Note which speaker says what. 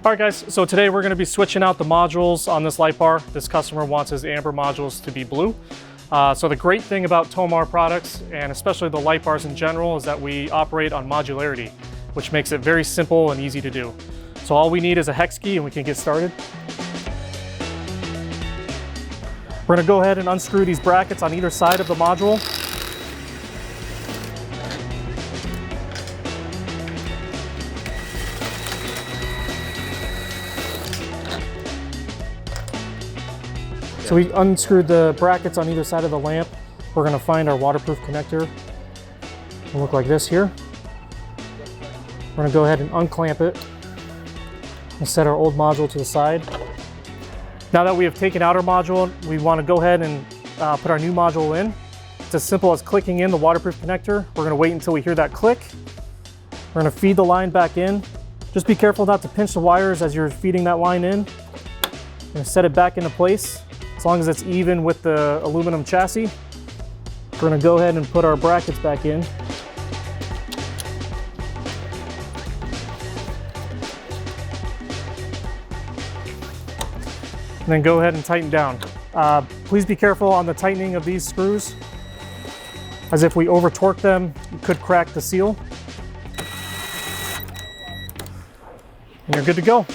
Speaker 1: All right guys, so today we're going to be switching out the modules on this light bar. This customer wants his amber modules to be blue. So the great thing about TOMAR products, and especially the light bars in general, is that we operate on modularity, which makes it very simple and easy to do. So all we need is a hex key and we can get started. We're going to go ahead and unscrew these brackets on either side of the module. So we unscrewed the brackets on either side of the lamp. We're going to find our waterproof connector. It'll look like this here. We're going to go ahead and unclamp it and set our old module to the side. Now that we have taken out our module, we want to go ahead and put our new module in. It's as simple as clicking in the waterproof connector. We're going to wait until we hear that click. We're going to feed the line back in. Just be careful not to pinch the wires as you're feeding that line in. We're going to set it back into place. As long as it's even with the aluminum chassis, we're going to go ahead and put our brackets back in. And then go ahead and tighten down. Please be careful on the tightening of these screws, as if we over torque them, you could crack the seal. And you're good to go.